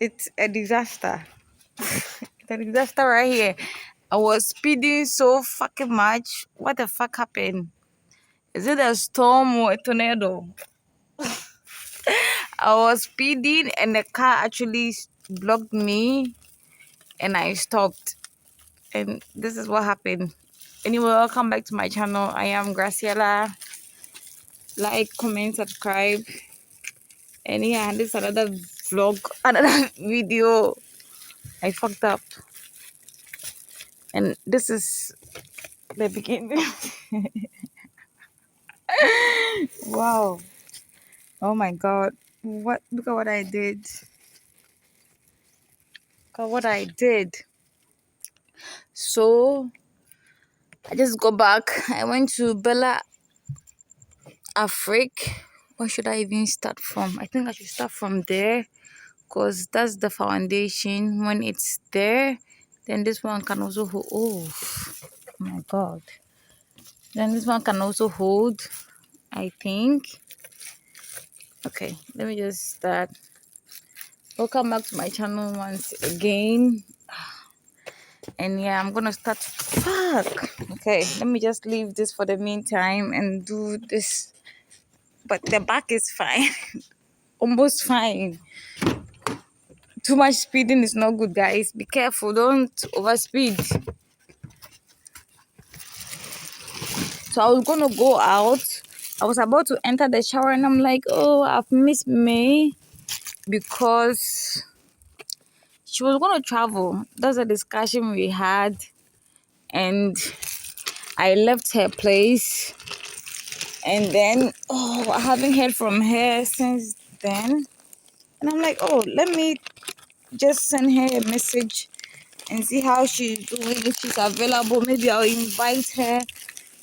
It's a disaster. It's a disaster right here. I was speeding so fucking much. What the fuck happened? Is it a storm or a tornado? I was speeding and the car actually blocked me and I stopped. And this is what happened. Anyway, welcome back to my channel. I am Graciela. Like, comment, subscribe. And yeah, this is another vlog, another video. I fucked up. And this is the beginning. Wow. Oh my god. Look at what I did. Look at what I did. So I just go back. I went to Bella Afrique. Where should I even start from? I think I should start from there because that's the foundation. When it's there, then this one can also hold. Oh my god. Then this one can also hold, I think. Okay, let me just start. Welcome back to my channel once again. And yeah, I'm gonna start. Fuck. Okay, let me just leave this for the meantime and do this. But the back is fine. Almost fine. Too much speeding is not good, guys. Be careful, don't overspeed. So I was gonna go out. I was about to enter the shower and I'm like, oh, I've missed May because she was gonna travel. That's a discussion we had, and I left her place. And then, I haven't heard from her since then. And I'm like, oh, let me just send her a message and see how she's doing. If she's available, maybe I'll invite her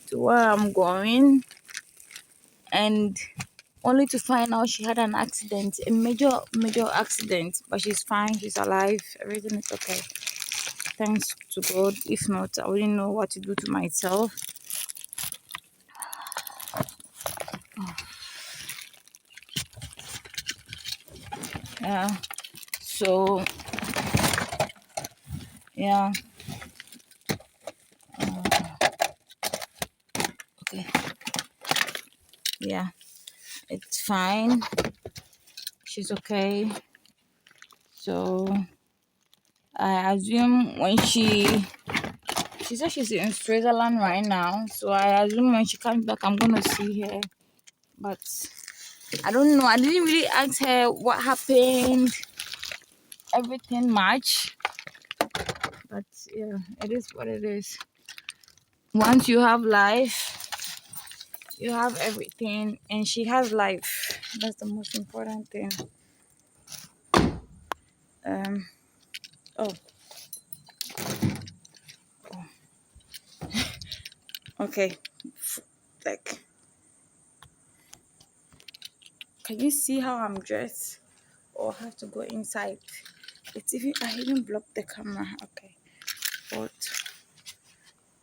to where I'm going. And only to find out she had an accident, a major accident. But she's fine, she's alive, everything is okay. Thanks to God. If not, I wouldn't know what to do to myself. Yeah. So, yeah. Okay. Yeah. It's fine. She's okay. So, I assume when she said she's in Switzerland right now. So, I assume when she comes back, I'm going to see her. But I don't know. I didn't really ask her what happened. Everything much. But yeah, it is what it is. Once you have life, you have everything, and she has life. That's the most important thing. Oh, okay. Like, can you see how I'm dressed? Or have to go inside? It's even, I even blocked the camera. Okay, but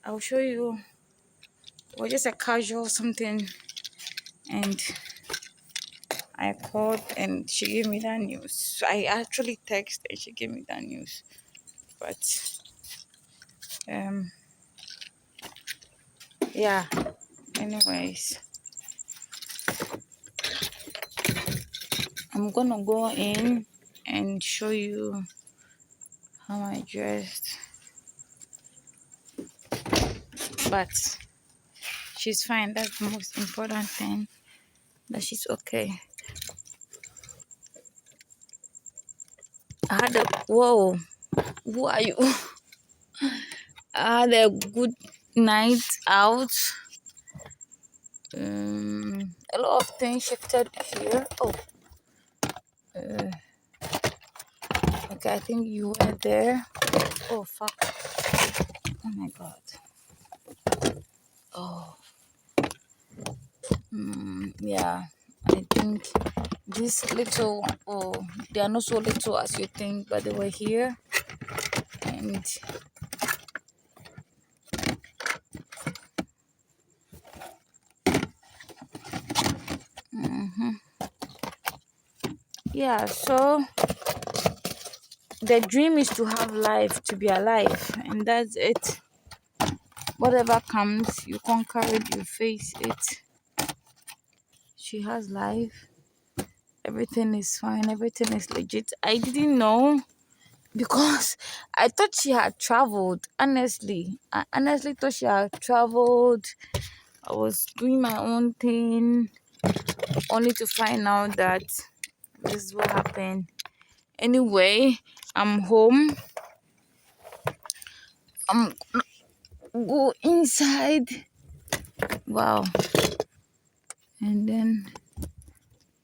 I'll show you. Or just a casual something, and I called and she gave me that news. I actually texted and she gave me that news. But yeah. Anyways, I'm gonna go in and show you how I dressed. But she's fine. That's the most important thing. That she's okay. I had a whoa. Who are you? I had a good night out. A lot of things shifted here. Oh, okay. I think you were there. Oh fuck. Oh my god. Oh. Yeah. I think this little. Oh, they are not so little as you think, but they were here, and yeah. So The dream is to have life, to be alive, and that's it. Whatever comes, you conquer it, you face it. She has life. Everything is fine. Everything is legit. I didn't know because I thought she had traveled. Honestly, I honestly thought she had traveled. I was doing my own thing, only to find out that this is what happened. Anyway, I'm home. I'm gonna go inside. Wow. And then,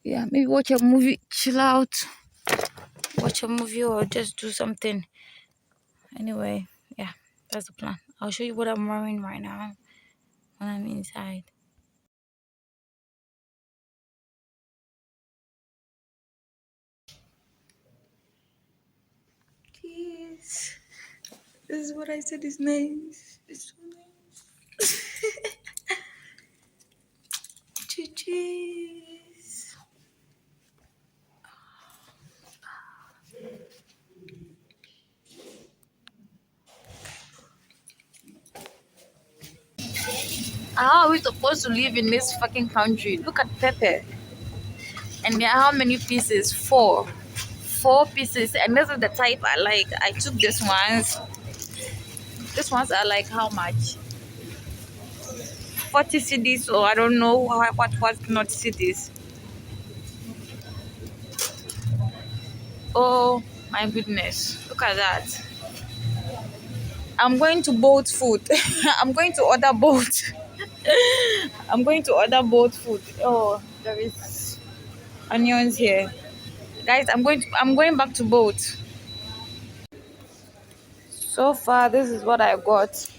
yeah, maybe watch a movie, chill out, watch a movie, or just do something. Anyway, yeah, that's the plan. I'll show you what I'm wearing right now when I'm inside. Cheese. This is what I said is nice. It's so nice. Cheese. How are we supposed to live in this fucking country? Look at Pepe. And there are how many pieces? Four. Four pieces. And this is the type I like. I took this ones. These ones are like how much? 40 CDs, or I don't know what not CDs. Oh my goodness. Look at that. I'm going to boat food. I'm going to order boat. I'm going to order boat food. Oh, there is onions here. Guys, I'm going back to boat. So far, this is what I got.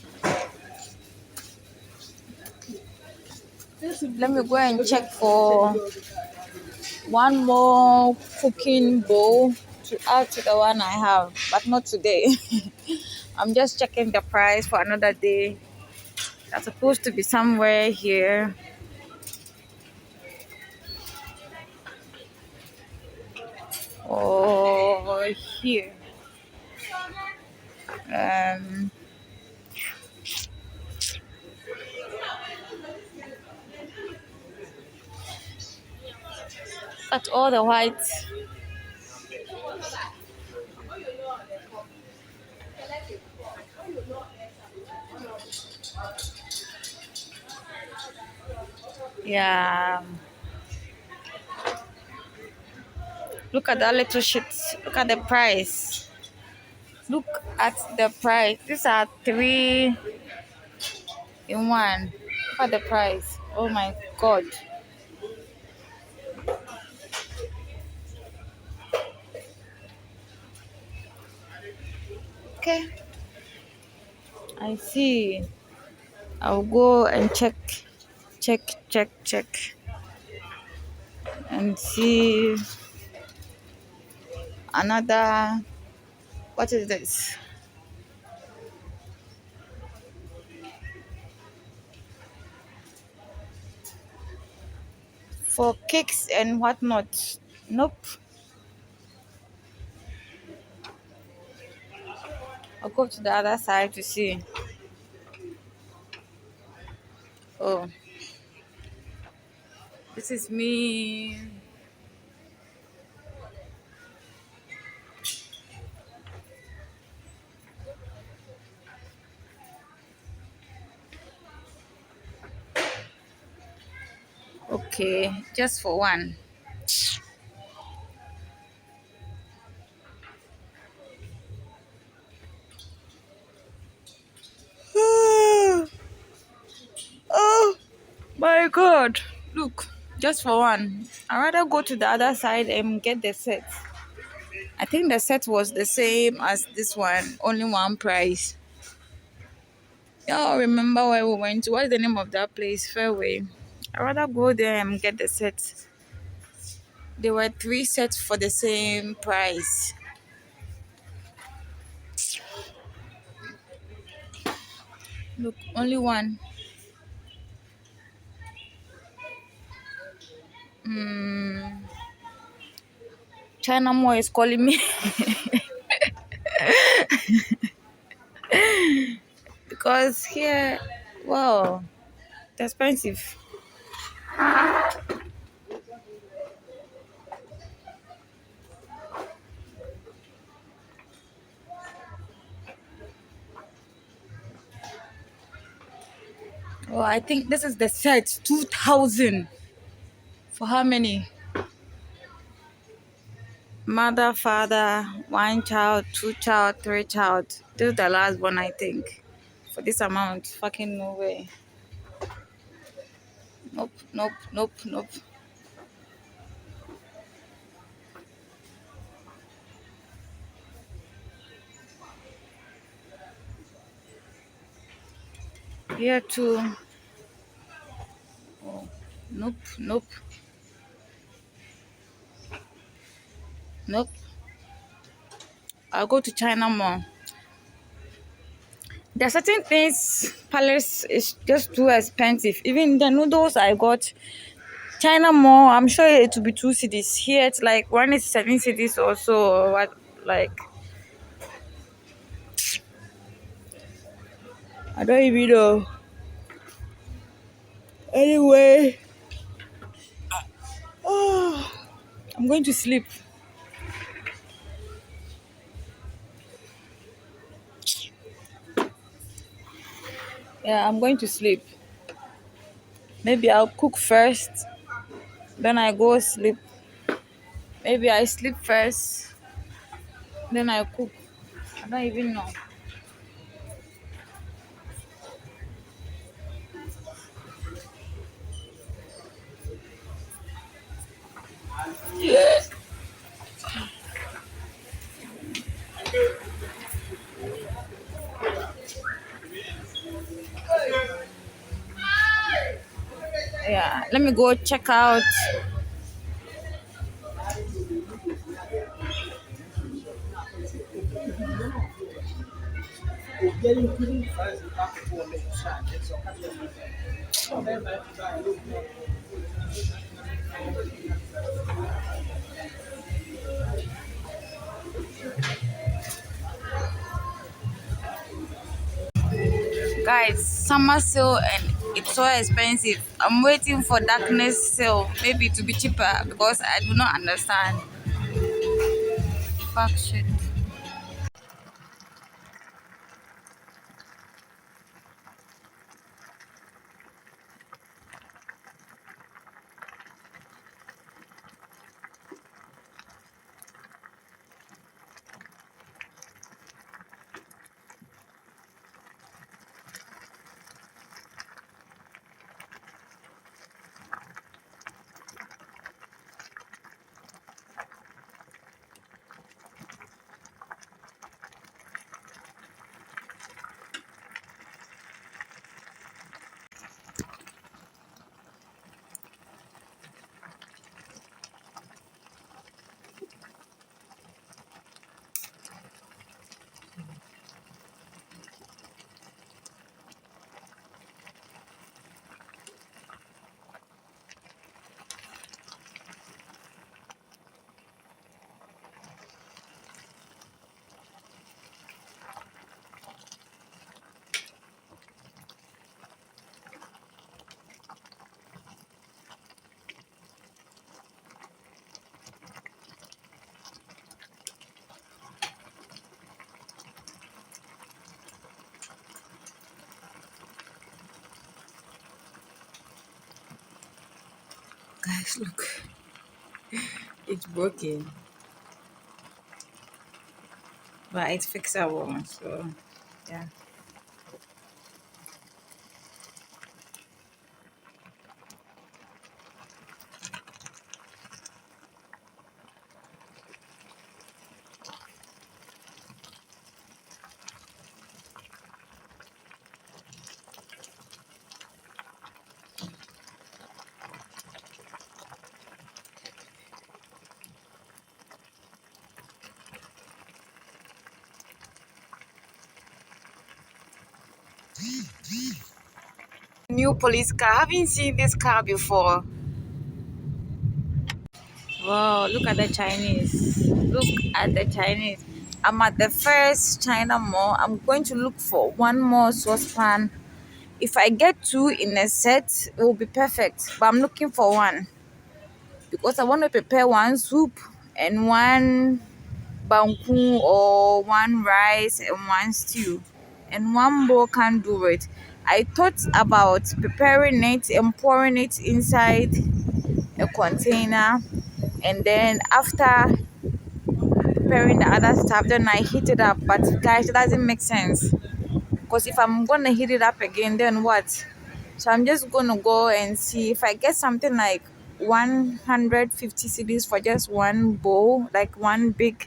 Let me go and check for one more cooking bowl to add to the one I have, but not today. I'm just checking the price for another day. That's supposed to be somewhere here. Or here. Um, but all the white. Yeah. Look at that little shit. Look at the price. Look at the price. These are three in one. Look at the price. Oh my god. Okay. I see. I'll go and check, and see another. What is this? For cakes and whatnot. Nope. I'll go to the other side to see. Oh, this is me. Okay, just for one. Oh my god. Look, just for one. I'd rather go to the other side and get the set. I think the set was the same as this one, only one price. Y'all remember where we went to? What's the name of that place? Fairway. I'd rather go there and get the set. There were three sets for the same price. Look, only one. China Mo is calling me. Because here, wow, it's expensive. Oh, I think this is the set 2,000 for how many? Mother, father, one child, two child, three child. This is the last one, I think. For this amount, fucking no way. Nope, nope, nope, nope. Here too. Oh, nope, nope, nope. I'll go to China more. There are certain things Palace is just too expensive. Even the noodles I got China more, I'm sure it will be 2 cities. Here it's like one is 7 cities or so. Or what like I don't even know. Anyway, oh, I'm going to sleep. Yeah, I'm going to sleep. Maybe I'll cook first, then I go sleep. Maybe I sleep first, then I cook. I don't even know. Yeah, let me go check out. Guys, summer sale and it's so expensive. I'm waiting for darkness sale, maybe to be cheaper because I do not understand. Fuck shit. Guys, look, it's broken, but it's fixable. So, yeah. New police car. Haven't seen this car before. Wow, look at the Chinese. Look at the Chinese. I'm at the first China mall. I'm going to look for one more saucepan. If I get two in a set, it will be perfect. But I'm looking for one because I want to prepare one soup and one banku or one rice and one stew. And one bowl can't do it. I thought about preparing it and pouring it inside a container, and then after preparing the other stuff, then I heat it up. But guys, it doesn't make sense because if I'm gonna heat it up again, then what? So I'm just gonna go and see if I get something like 150 cedis for just one bowl, like one big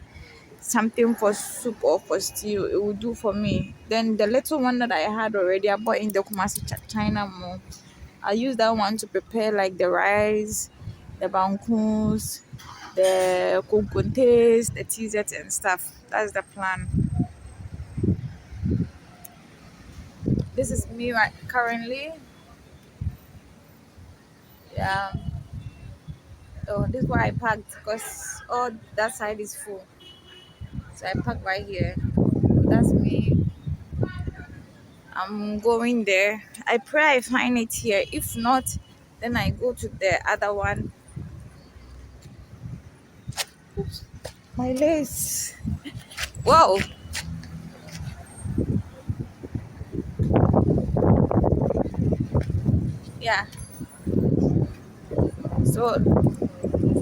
something for soup or for stew. It will do for me. Then the little one that I had already, I bought in the Kumasi China mall. I use that one to prepare like the rice, the bankus, the kunkuntes, the TZ and stuff. That's the plan. This is me right currently. Yeah. Oh, this is why I parked because all that side is full. So I parked right here. That's me. I'm going there. I pray I find it here. If not, then I go to the other one. My lace. Whoa. Yeah. So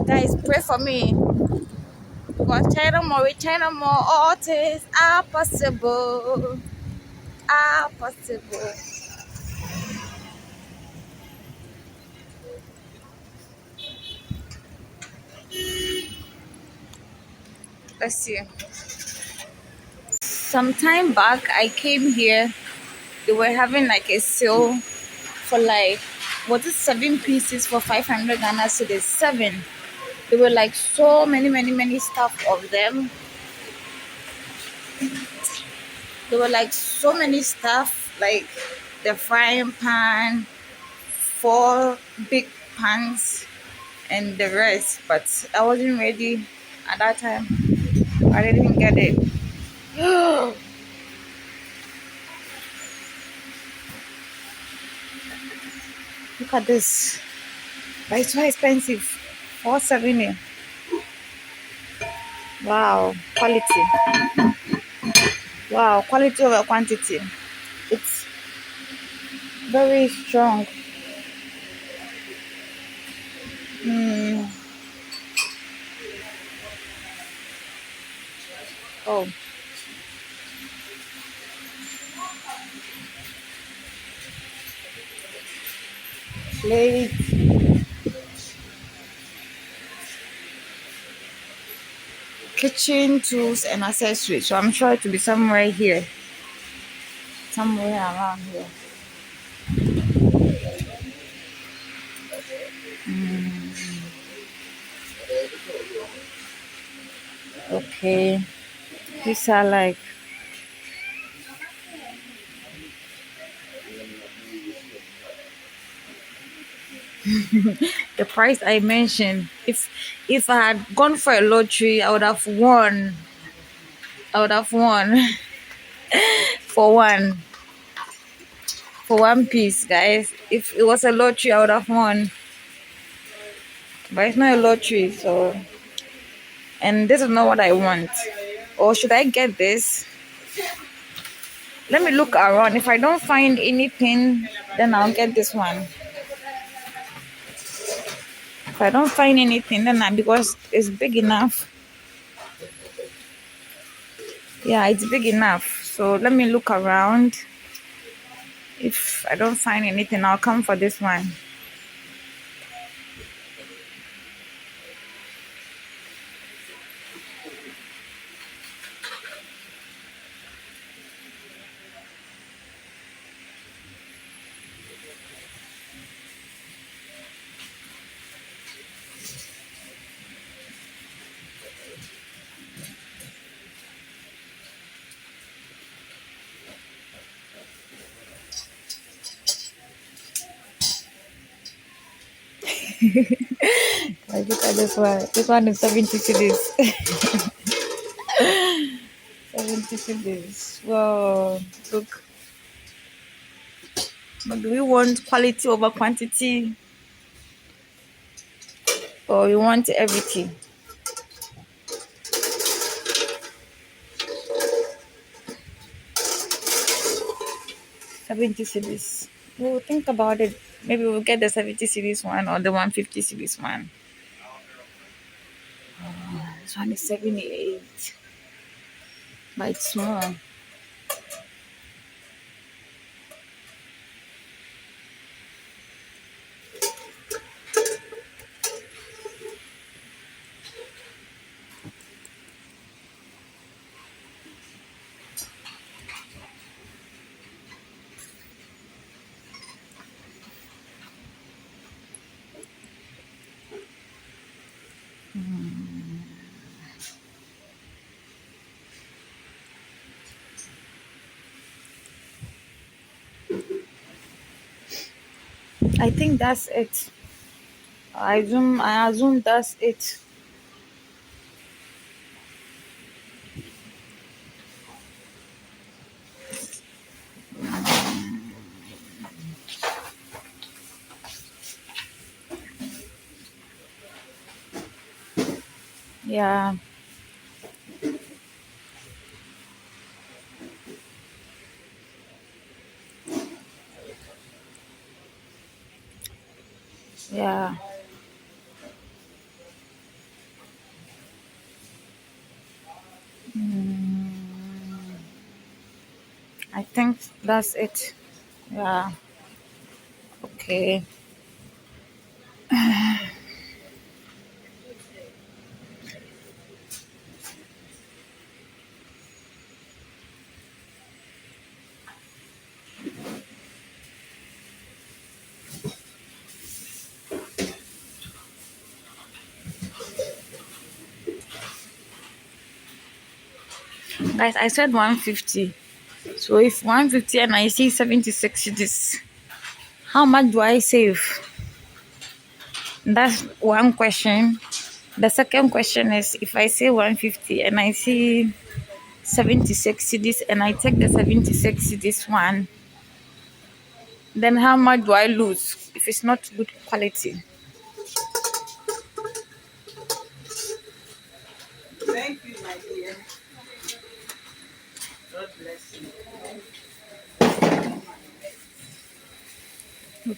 guys, pray for me because China more, all things are possible. Are possible. Let's see. Some time back, I came here. They were having like a sale for like, was it 7 pieces for 500 Ghana cedis? Seven. There were like so many stuff of them. There were like so many stuff, like the frying pan, four big pans, and the rest. But I wasn't ready at that time. I didn't get it. Look at this. But it's so expensive. 470. Wow, quality. Wow, quality over quantity. It's very strong. Hmm. Oh, plate, kitchen tools and accessories. So I'm sure it will be somewhere here, somewhere around here. Okay, these are like the price I mentioned. If I had gone for a lottery, I would have won. I would have won for one piece, guys. If it was a lottery, I would have won. But it's not a lottery, so and this is not what I want. Or should I get this? Let me look around. If I don't find anything, then I'll get this one. If I don't find anything, then because it's big enough. Yeah, it's big enough. So let me look around. If I don't find anything, I'll come for this one. Like, look at this one. This one is 70 cedis. 70 CDs. Well, look, but do we want quality over quantity, or we want everything? 70 CDs. We'll think about it. Maybe we'll get the 70 CDs one or the 150 CDs one. This one is 78, but it's small. I think that's it. I assume that's it. Yeah, yeah. I think that's it. Yeah. Okay. Guys, I said 150. So if 150 and I see 76 this, how much do I save? That's one question. The second question is if I say 150 and I see 76 CDs and I take the 76 CDs one, then how much do I lose if it's not good quality? Thank you, my dear. God bless you. Look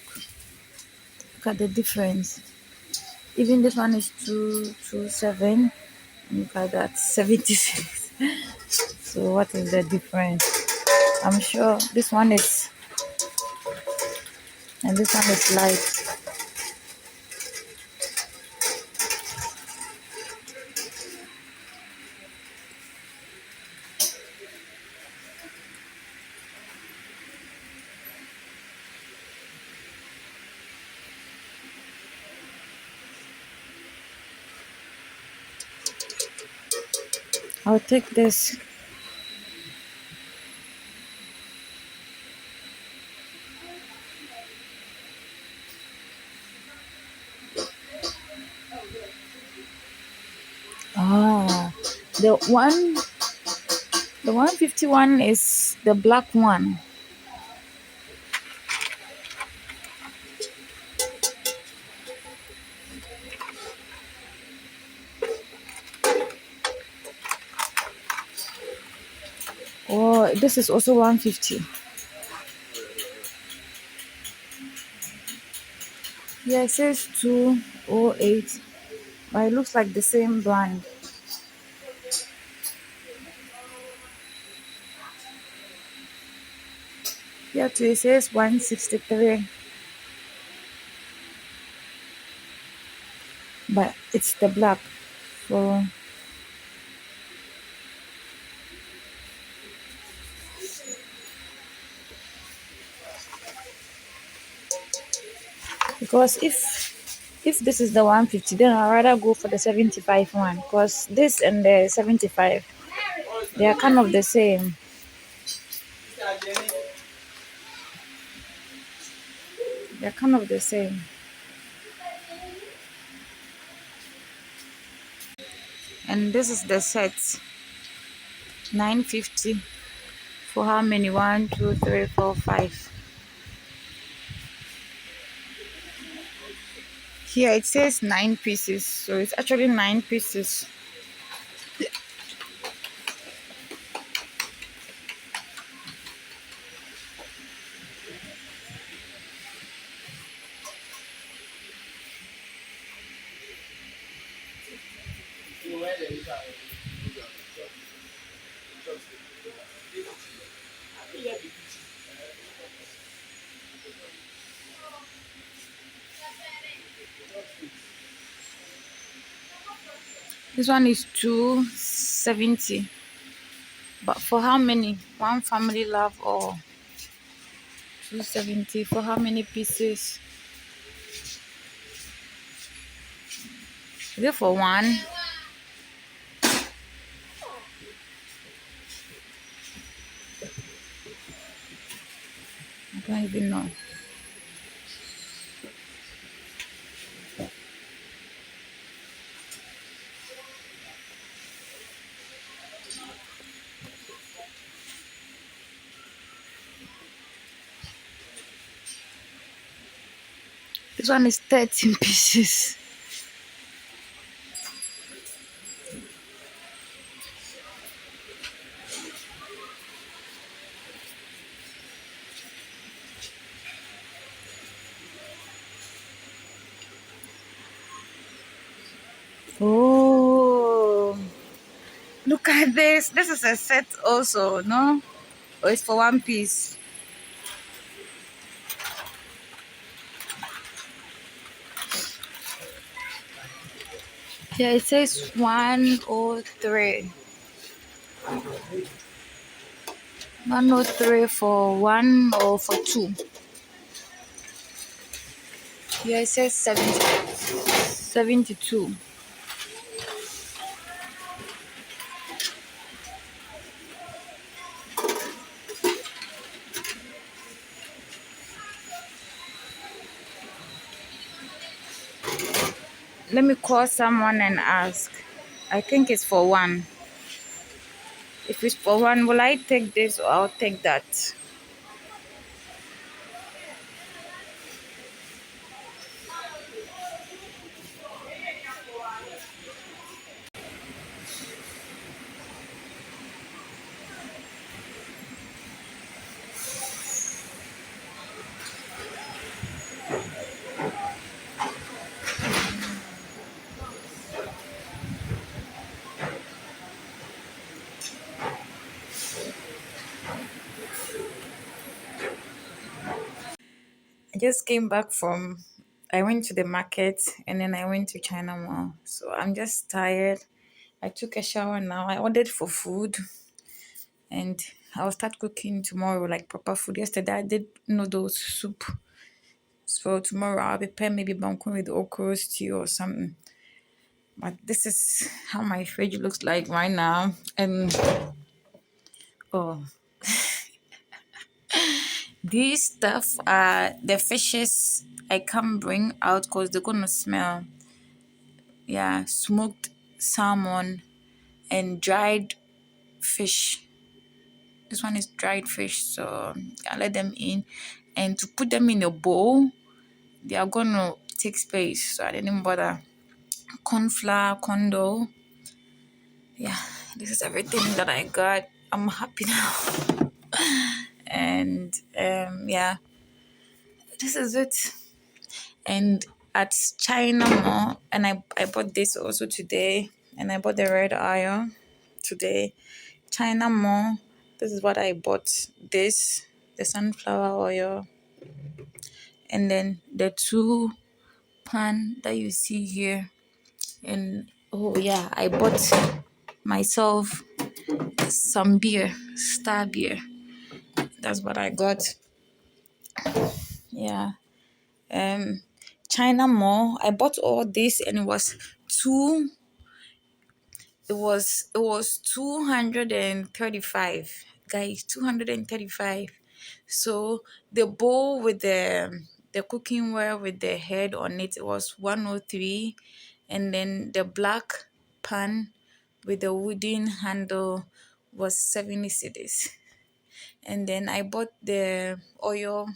at the difference. Even this one is 227. Look at that, 76. So what is the difference? I'm sure this one is, and this one is light. I'll take this. Ah, the one, the 151 is the black one. Oh, this is also 150. Yeah, it says 208, but it looks like the same brand. Yeah, too, it says 163, but it's the black. So because if this is the 150, then I'd rather go for the 75 one, because this and the 75, they are kind of the same. They're kind of the same. And this is the set. 950 for how many? One, two, three, four, five. Here it says 9 pieces, so it's actually 9 pieces. This one is 270. But for how many? One family love or 270 for how many pieces? Is it for one? I don't even know. This one is 13 pieces. Oh, look at this. This is a set also, no? Or it's for one piece. Yeah, it says 103. 103 for one or for two. Yeah, it says 72. Let me call someone and ask. I think it's for one. If it's for one, will I take this or I'll take that? I just came back from, I went to the market and then I went to China Mall. So I'm just tired. I took a shower now. I ordered for food and I'll start cooking tomorrow, like proper food. Yesterday I did noodles soup. So tomorrow I'll prepare maybe bangkun with okra stew or something. But this is how my fridge looks like right now. And oh, these stuff are the fishes I can't bring out because they're gonna smell. Yeah, smoked salmon and dried fish. This one is dried fish, so I let them in. And to put them in a bowl, they are gonna take space, so I didn't bother. Corn flour, corn dough. Yeah, this is everything that I got. I'm happy now. And yeah, this is it. And at China Mall, and I bought this also today, and I bought the red oil today. China Mall, this is what I bought. This, the sunflower oil, and then the two pan that you see here. And oh yeah, I bought myself some beer, Star beer. That's what I got. Yeah. Um, China Mall. I bought all this, and two. It was 235, guys. 235. So the bowl with the cookingware with the head on it, it was 103, and then the black pan with the wooden handle was 70 cedis. And then I bought the oil,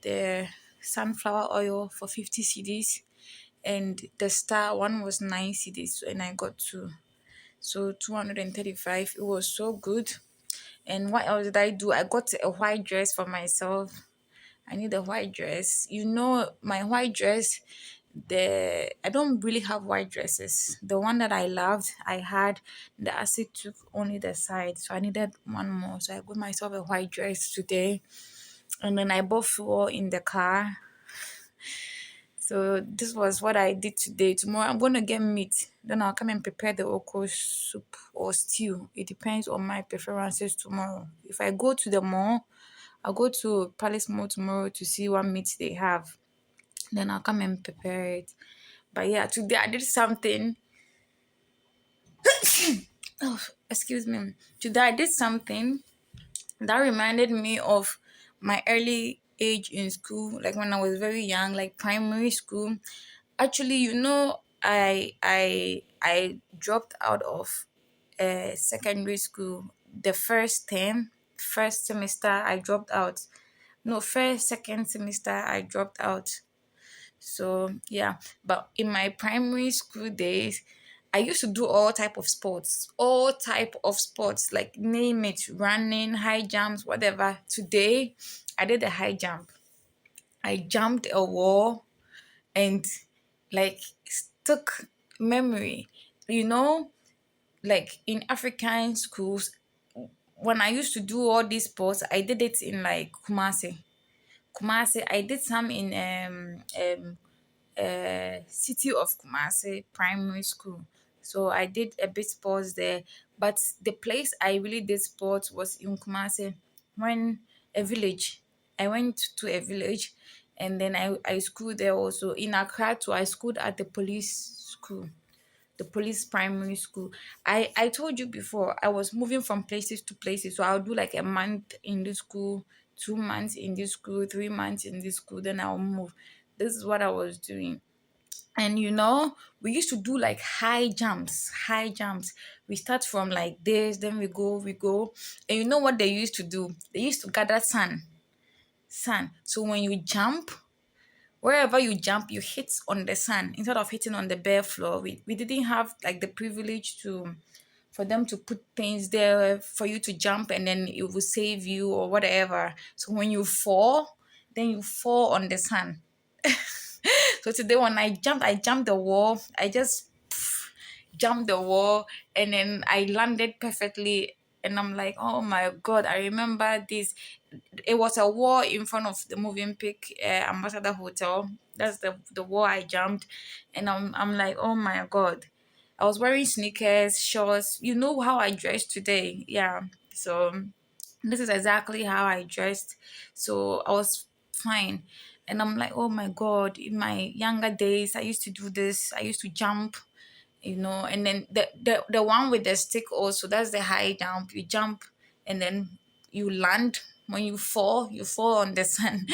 the sunflower oil for 50 cedis, and the star one was 9 cedis, and I got two. So 235. It was so good. And what else did I do? I got a white dress for myself. I need a white dress. You know, my white dress, the I don't really have white dresses. The one that I loved, I had the acid took only the side, so I needed one more. So I got myself a white dress today, and then I bought fuel in the car. So this was what I did today. Tomorrow I'm gonna get meat. Then I'll come and prepare the okra soup or stew. It depends on my preferences tomorrow. If I go to the mall, I'll go to Palace Mall tomorrow to see what meat they have. Then I'll come and prepare it. But yeah, today I did something. Oh, excuse me. Today I did something that reminded me of my early age in school, like when I was very young, like primary school. Actually, I dropped out of secondary school the first term, first semester. I dropped out. No, first second semester I dropped out. So yeah, but in my primary school days, I used to do all type of sports, like name it, running, high jumps, whatever. Today, I did a high jump. I jumped a wall and like stuck memory. You know, like in African schools, when I used to do all these sports, I did it in like Kumasi. Kumasi, I did some in city of Kumasi Primary School. So I did a bit sports there. But the place I really did sports was in Kumasi, when a village. I went to a village, and then I schooled there also. In Accra too, I schooled at the police school, the police primary school. I told you before, I was moving from places to places. So I'll do like a month in this school, 2 months in this school, 3 months in this school, then I'll move. This is what I was doing. And we used to do like high jumps. We start from like this, then we go. And you know what they used to do? They used to gather sand. So when you jump, wherever you jump, you hit on the sand instead of hitting on the bare floor. We didn't have like the privilege to for them to put things there for you to jump and then it will save you or whatever. So when you fall, then you fall on the sand. So today when I jumped the wall. I just jumped the wall and then I landed perfectly. And I'm like, oh my God, I remember this. It was a wall in front of the moving pic Ambassador Hotel. That's the wall I jumped. And I'm like, oh my God. I was wearing sneakers, shorts. You know how I dressed today. Yeah. So this is exactly how I dressed. So I was fine. And I'm like, oh my God, in my younger days, I used to do this. I used to jump, and then the one with the stick also, that's the high jump. You jump and then you land. When you fall on the sand.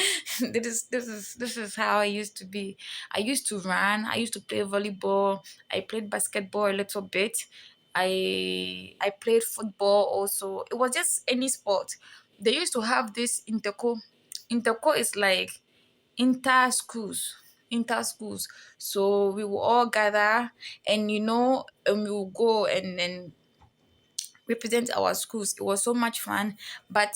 This is how I used to be. I used to run, I used to play volleyball, I played basketball a little bit. I played football also. It was just any sport. They used to have this interco is like inter schools. So we will all gather, and we will go and then represent our schools. It was so much fun. But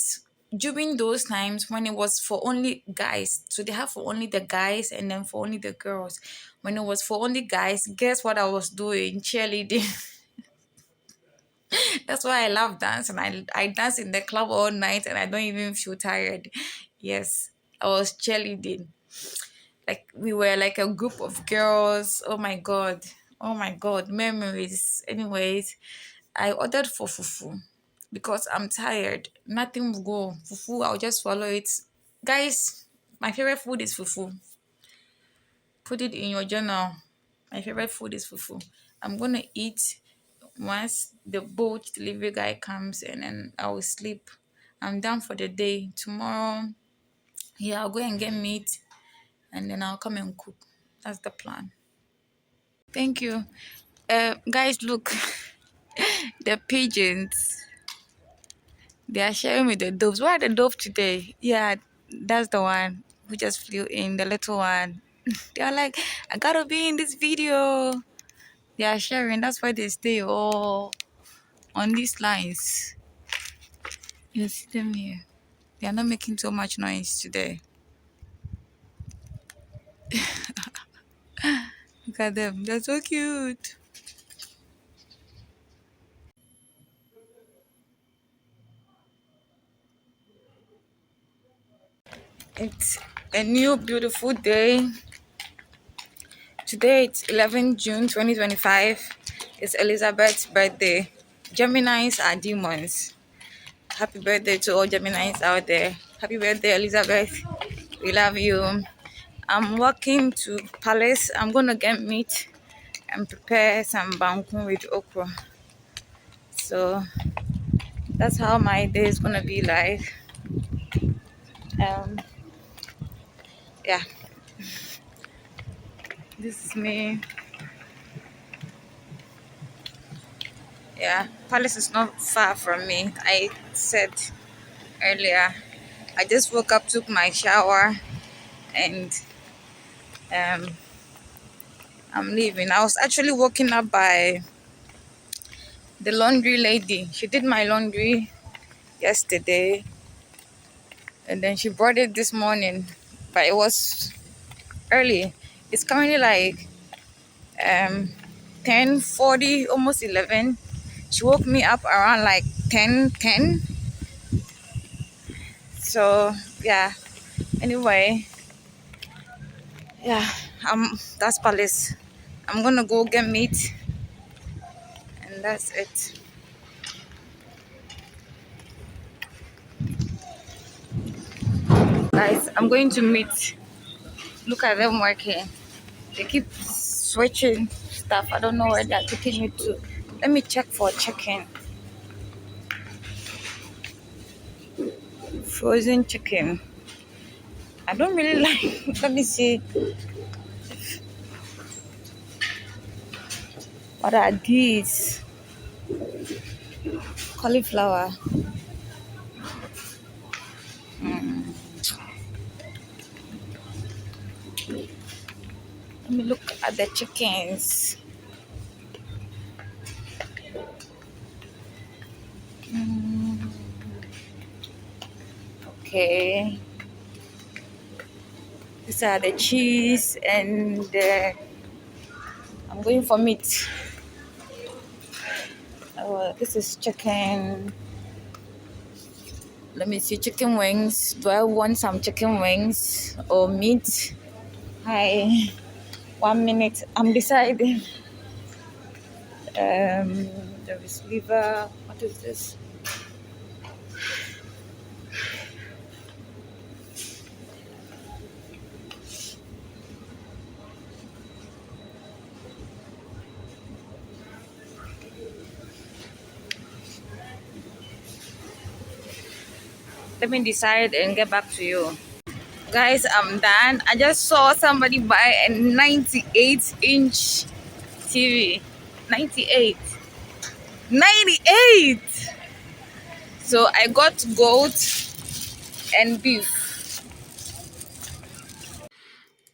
during those times when it was for only guys, so they have for only the guys and then for only the girls. When it was for only guys, guess what I was doing? Cheerleading. That's why I love dance, and I dance in the club all night and I don't even feel tired. Yes, I was cheerleading. Like we were like a group of girls. Oh my God. Oh my God. Memories. Anyways, I ordered for fufu because I'm tired. Nothing will go. Fufu, I'll just swallow it. Guys, my favorite food is fufu. Put it in your journal. My favorite food is fufu. I'm gonna eat once the boat delivery guy comes, and then I will sleep. I'm done for the day. Tomorrow, yeah, I'll go and get meat and then I'll come and cook. That's the plan. Thank you. Guys, look, the pigeons. They are sharing with the doves. Where are the dove today? Yeah, that's the one who just flew in, the little one. They are like, I gotta be in this video. They are sharing. That's why they stay all on these lines. You see them here. They are not making so much noise today. Look at them. They're so cute. It's a new beautiful day. Today it's 11 June 2025. It's Elizabeth's birthday. Geminis are demons. Happy birthday to all Geminis out there. Happy birthday, Elizabeth. We love you. I'm walking to Palace. I'm gonna get meat and prepare some bangkun with okra. So that's how my day is gonna be like. Um, yeah, this is me. Yeah, Palace is not far from me. I said earlier. I just woke up, took my shower, and um, I'm leaving. I was actually woken up by the laundry lady. She did my laundry yesterday, and then she brought it this morning, but it was early. It's currently like 10:40, almost 11. She woke me up around like 10:10. So yeah. Anyway, yeah. That's Palace. I'm gonna go get meat, and that's it. Guys, I'm going to meet. Look at them working. They keep switching stuff. I don't know where they're taking it to. Let me check for chicken. Frozen chicken. I don't really like. Let me see. What are these? Cauliflower. Let me look at the chickens. Okay. These are the cheese and I'm going for meat. This is chicken. Let me see, chicken wings. Do I want some chicken wings or meat? Hi. 1 minute. I'm deciding. There is liver. What is this? Let me decide and get back to you. Guys, I'm done. I just saw somebody buy a 98-inch TV. 98. 98! So I got goat and beef.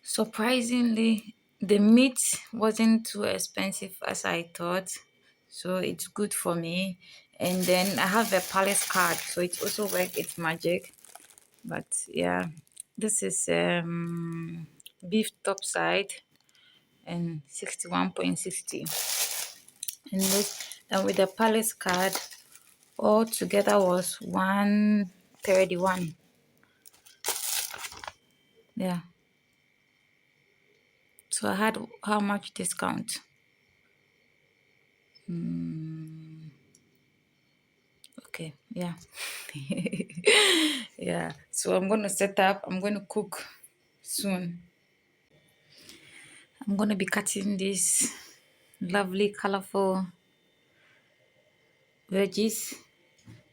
Surprisingly, the meat wasn't too expensive as I thought, so it's good for me. And then I have a Palace card, so it also worked its magic. But yeah, this is beef topside and 61.60, and this, and with the Palace card, all together was 131. Yeah, so I had how much discount? Okay, yeah. Yeah, so I'm gonna set up, I'm gonna cook soon. I'm gonna be cutting these lovely colorful veggies.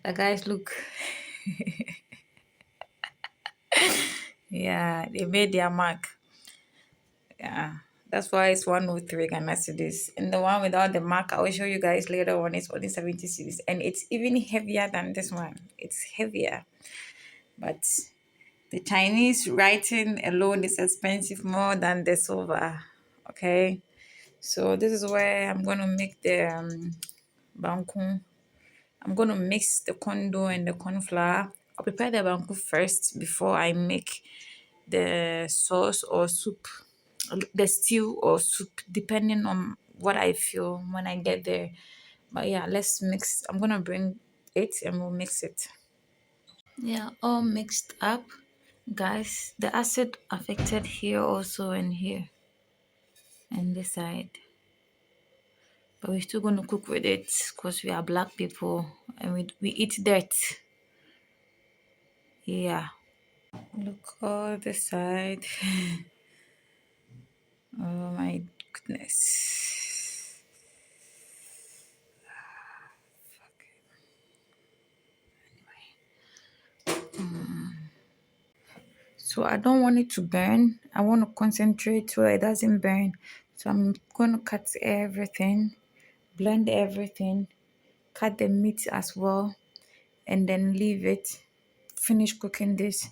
The guys look, yeah, they made their mark. Yeah, That's why it's 103 Ghana cedis. And the one without the mark, I will show you guys later on, it's only 70 cedis. And it's even heavier than this one. It's heavier. But the Chinese writing alone is expensive more than the silver. Okay. So this is where I'm going to make the banku. I'm going to mix the condo and the corn flour. I'll prepare the banku first before I make the sauce or soup, the stew or soup, depending on what I feel when I get there. But yeah, let's mix. I'm gonna bring it and we'll mix it. Yeah, all mixed up, guys. The acid affected here also and here and this side. But we're still gonna cook with it because we are black people and we eat dirt. Yeah. Look all the side. Oh my goodness. So I don't want it to burn. I want to concentrate so it doesn't burn. So I'm going to cut everything, blend everything, cut the meat as well, and then leave it. Finish cooking this.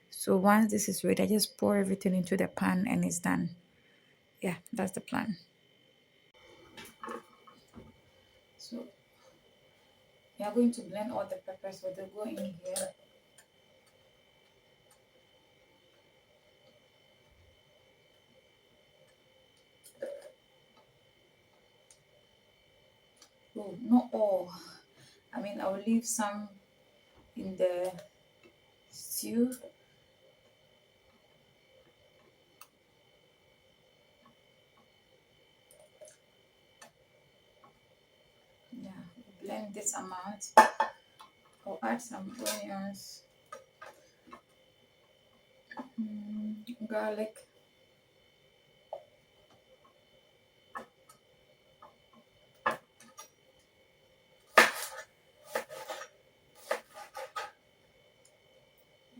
So once this is ready, I just pour everything into the pan and it's done. Yeah, that's the plan. So we are going to blend all the peppers so they go in here. Oh, not all. I mean, I'll leave some in the stew. Yeah, blend this amount. I'll add some onions, garlic,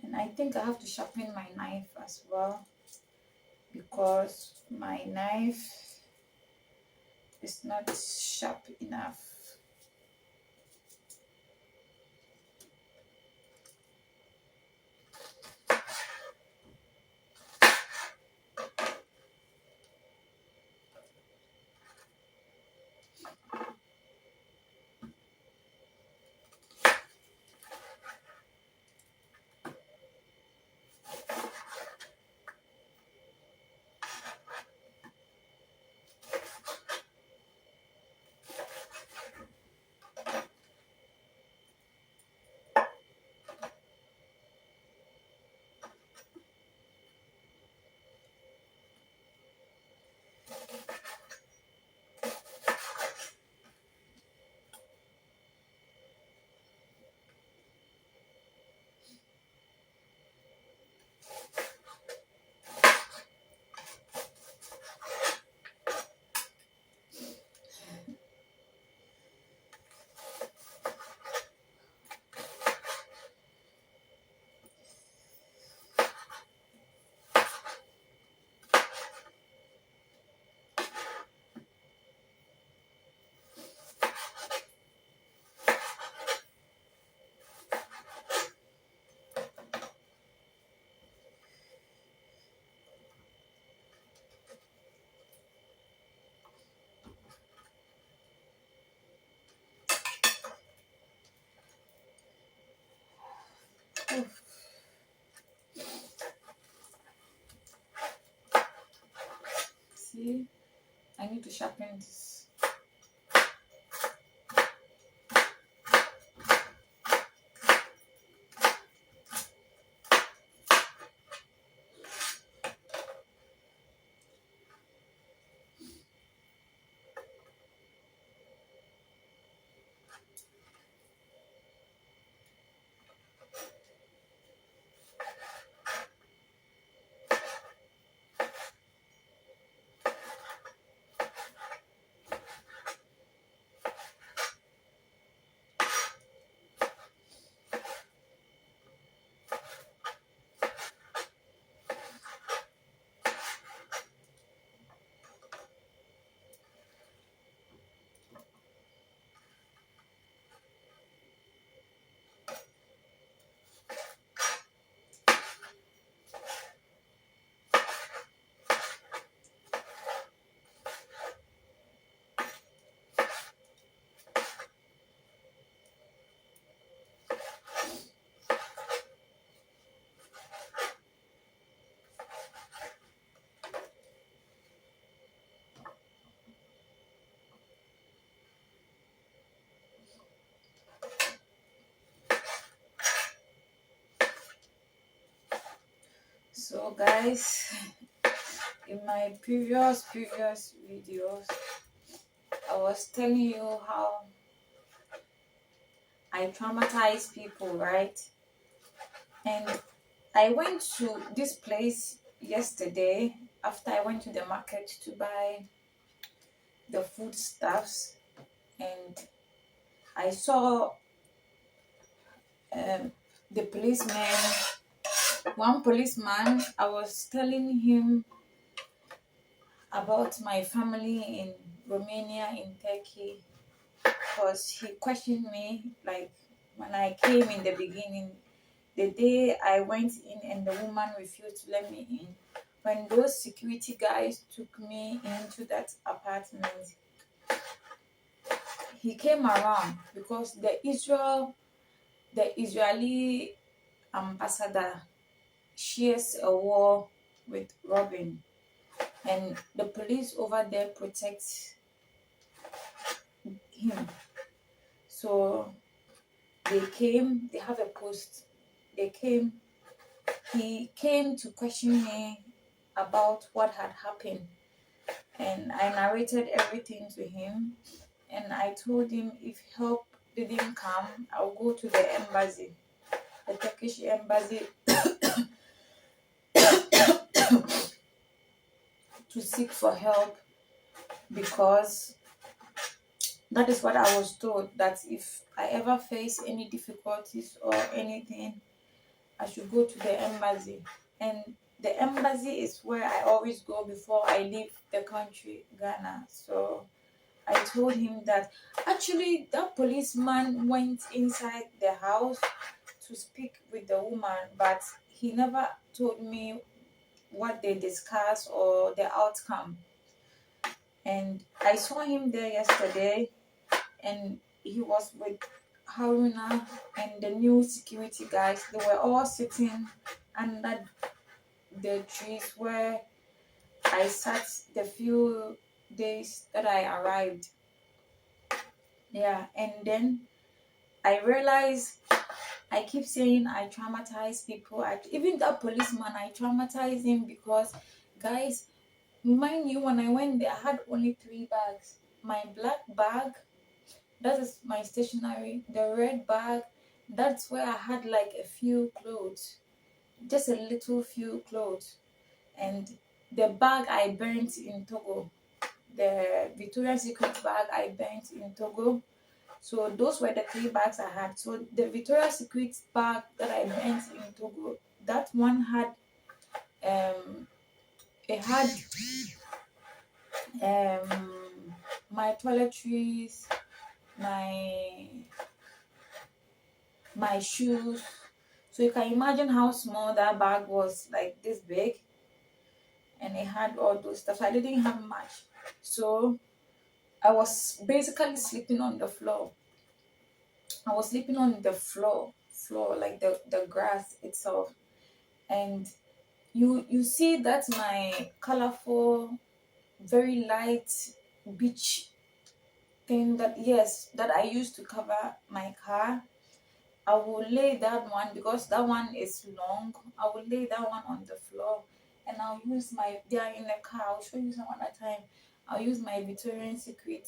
and I think I have to sharpen my knife as well because my knife is not sharp enough. Oh, see, I need to sharpen this. So guys, in my previous videos, I was telling you how I traumatize people, right? And I went to this place yesterday after I went to the market to buy the foodstuffs, and I saw um, the policeman. One policeman, I was telling him about my family in Romania, in Turkey, because he questioned me like when I came in the beginning, the day I went in and the woman refused to let me in. When those security guys took me into that apartment, he came around because the Israeli ambassador shares a war with robbing, and the police over there protect him. So they have a post. He came to question me about what had happened, and I narrated everything to him. And I told him if help didn't come, I'll go to the embassy, the Turkish embassy, to seek for help, because that is what I was told, that if I ever face any difficulties or anything, I should go to the embassy. And the embassy is where I always go before I leave the country, Ghana. So I told him that actually that policeman went inside the house to speak with the woman, but he never told me what they discussed or the outcome. And I saw him there yesterday, and he was with Haruna and the new security guys. They were all sitting under the trees where I sat the few days that I arrived. Yeah, and then I realized I keep saying I traumatize people. Even that policeman, I traumatize him because, guys, mind you, when I went there, I had only 3 bags. My black bag, that is my stationery. The red bag, that's where I had like a few clothes, just a little few clothes. And the bag I burnt in Togo, the Victoria's Secret bag I burnt in Togo. So those were the 3 bags I had. So the Victoria's Secret bag that I burnt in Togo, that one had it had my toiletries, my my shoes. So you can imagine how small that bag was, like this big, and it had all those stuff. So I didn't have much. So I was basically sleeping on the floor. I was sleeping on the floor like the grass itself. And you see that my colorful, very light beach thing, that yes, that I used to cover my car. I will lay that one because that one is long. I will lay that one on the floor, and I'll use they are in the car. I'll show you some other time. I'll use my Victorian Secret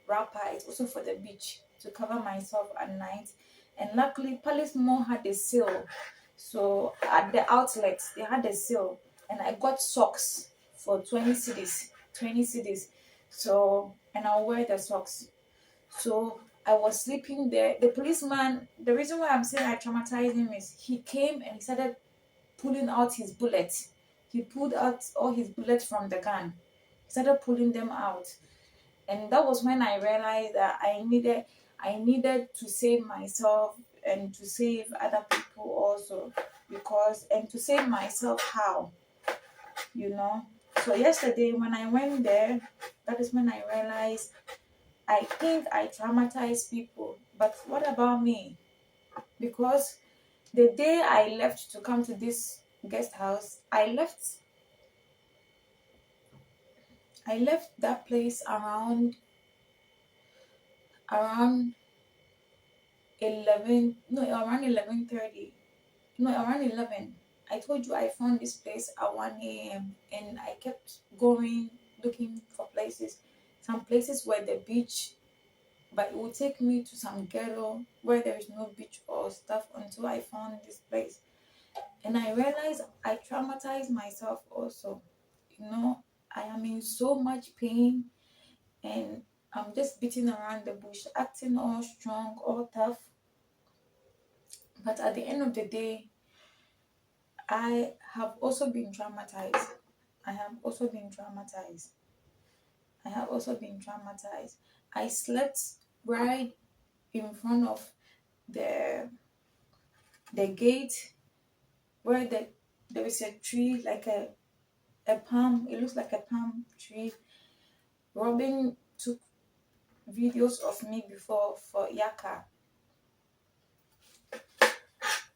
wrapper. It's also for the beach to cover myself at night. And luckily, Palace Mall had a sale. So at the outlets, they had a sale, and I got socks for 20 cedis. 20 cedis. So, and I'll wear the socks. So I was sleeping there. The policeman, the reason why I'm saying I traumatized him is he came and he started pulling out his bullets. He pulled out all his bullets from the gun. He started pulling them out. And that was when I realized that I needed to save myself and to save other people also. Because, and to save myself how, you know. So yesterday when I went there, that is when I realized I think I traumatize people. But what about me? Because the day I left to come to this guest house, I left that place around 11, no, around 11:30. No, around 11. I told you I found this place at 1 a.m. and I kept going looking for places. Some places were the beach, but it would take me to some ghetto where there is no beach or stuff until I found this place. And I realized I traumatized myself also. I am in so much pain and I'm just beating around the bush, acting all strong, all tough. But at the end of the day, I have also been traumatized. I have also been traumatized. I have also been traumatized. I slept right in front of the the gate where there is a tree, like a palm. It looks like a palm tree. Robin took videos of me before for Yaka,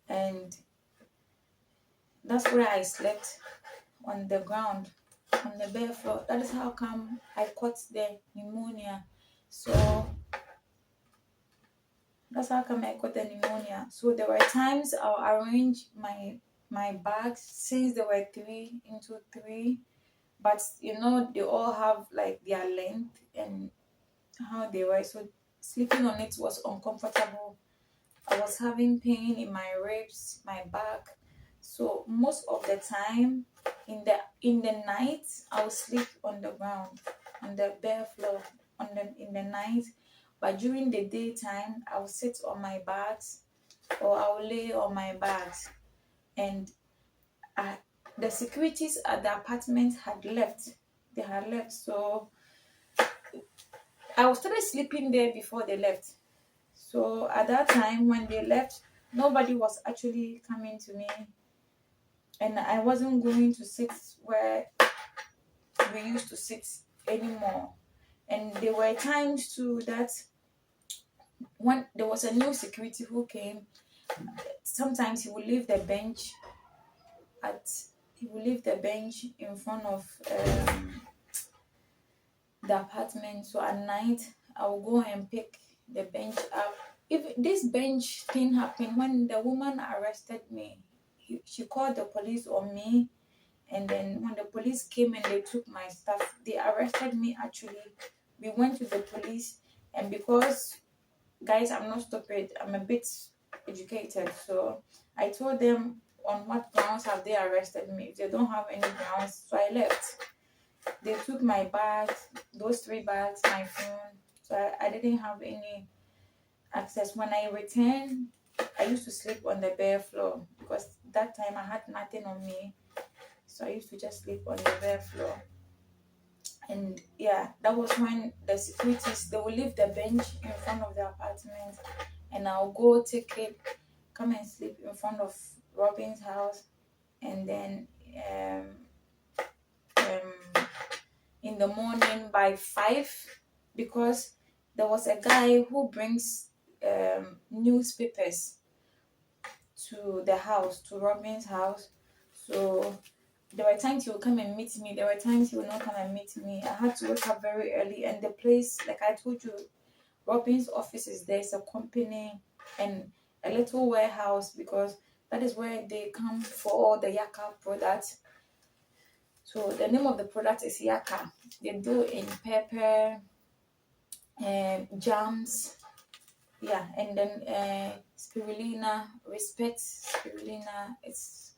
and that's where I slept on the ground, on the bare floor. That is how come I caught the pneumonia. So that's how come I got the pneumonia. So there were times I'll arrange my bags since there were 3 into 3, but they all have like their length and how they were. So sleeping on it was uncomfortable. I was having pain in my ribs, my back. So most of the time in the night I would sleep on the ground, on the bare floor in the night. But during the daytime I would sit on my bags or I would lay on my bags. And I, the securities at the apartment had left. They had left. So I was started sleeping there before they left. So at that time when they left, nobody was actually coming to me, and I wasn't going to sit where we used to sit anymore. And there were times too that when there was a new security who came, sometimes at he would leave the bench in front of the apartment. So at night I will go and pick the bench up. If this bench thing happened when the woman arrested me, she called the police on me. And then when the police came and they took my stuff, they arrested me actually. We went to the police, and because, guys, I'm not stupid, I'm a bit educated. So I told them on what grounds have they arrested me. If they don't have any grounds, so I left. They took my bags, those 3 bags, my phone. So I didn't have any access. When I returned, I used to sleep on the bare floor because that time I had nothing on me. So I used to just sleep on the bare floor. And yeah, that was when the securities, they will leave the bench in front of the apartment, and I'll go take it, come and sleep in front of Robin's house. And then um, in the morning by 5, because there was a guy who brings newspapers to the house, to Robin's house. So there were times he would come and meet me. There were times he would not come and meet me. I had to wake up very early. And the place, like I told you, Robin's office is there. It's a company and a little warehouse, because that is where they come for all the Yaka products. So the name of the product is Yaka. They do in pepper and jams. Yeah, and then spirulina, respect spirulina. It's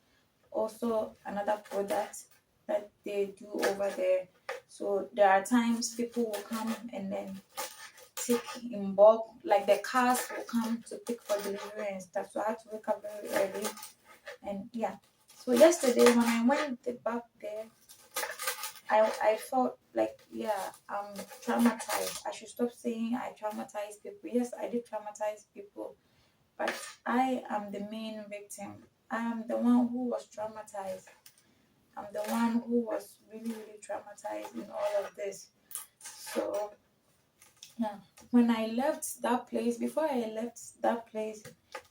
also another product that they do over there. So there are times people will come and then take in bulk, like the cars will come to pick for delivery and stuff. So I had to wake up very early. And yeah, so yesterday when I went back there, I felt like, yeah, I'm traumatized. I should stop saying I traumatize people. Yes, I did traumatize people, but I am the main victim. I am the one who was traumatized. I'm the one who was really, really traumatized in all of this. So, yeah, when I left that place, before I left that place,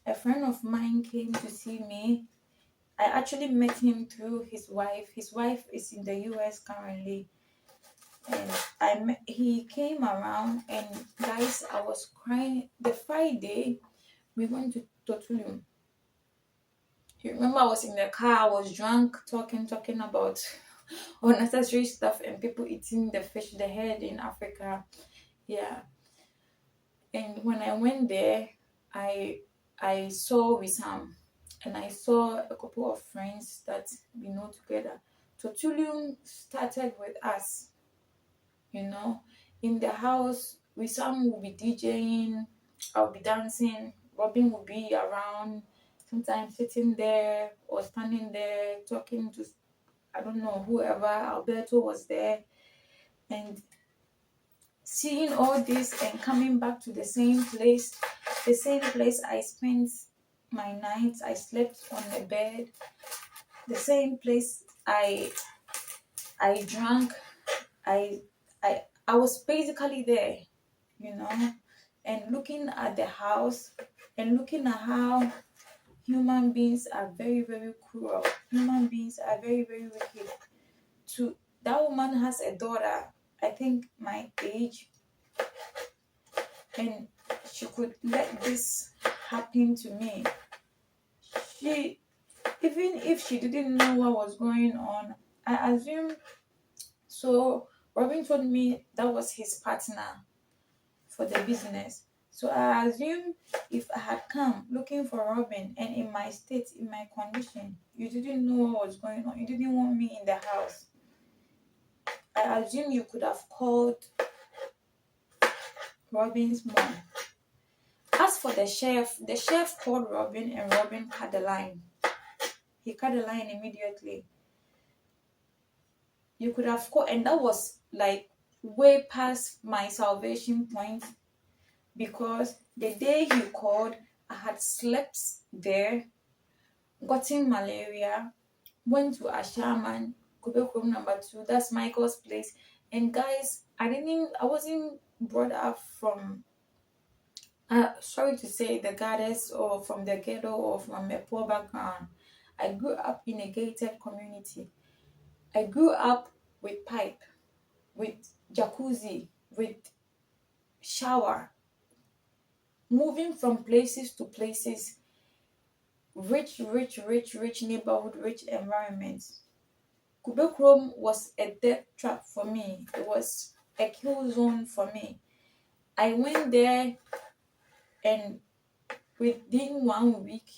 a friend of mine came to see me. I actually met him through his wife. His wife is in the US currently. And he came around, and guys, I was crying. The Friday, we went to Totulum. You remember I was in the car, I was drunk, talking about unnecessary stuff and people eating the fish, the head in Africa. Yeah. And when I went there, I I saw Wissam and I saw a couple of friends that we know together. So Tulium started with us, you know. In the house, Wissam will be DJing, I'll be dancing, Robin will be around, sometimes sitting there or standing there talking to, I don't know, whoever. Alberto was there. And seeing all this and coming back to the same place I spent my nights, I slept on the bed, the same place I drank, I I was basically there, you know, and looking at the house and looking at how human beings are very, very cruel. Human beings are very, very wicked. To that woman has a daughter, I think my age, and she could let this happen to me. She, even if she didn't know what was going on, I assume so. Robin told me that was his partner for the business. So I assume if I had come looking for Robin and in my state, in my condition, you didn't know what was going on, you didn't want me in the house, I assume you could have called Robin's mom. As for the chef called Robin and Robin cut the line. He cut the line immediately. You could have called, and that was like way past my salvation point, because the day he called, I had slept there, gotten malaria, went to Ashaman, Kobe Room number 2, that's Michael's place. And guys, I wasn't brought up from, sorry to say, the goddess or from the ghetto or from a poor background. I grew up in a gated community. I grew up with pipe, with jacuzzi, with shower, moving from places to places, rich neighborhood, rich environments. Quebec Rome was a death trap for me. It was a kill zone for me. I went there, and within 1 week,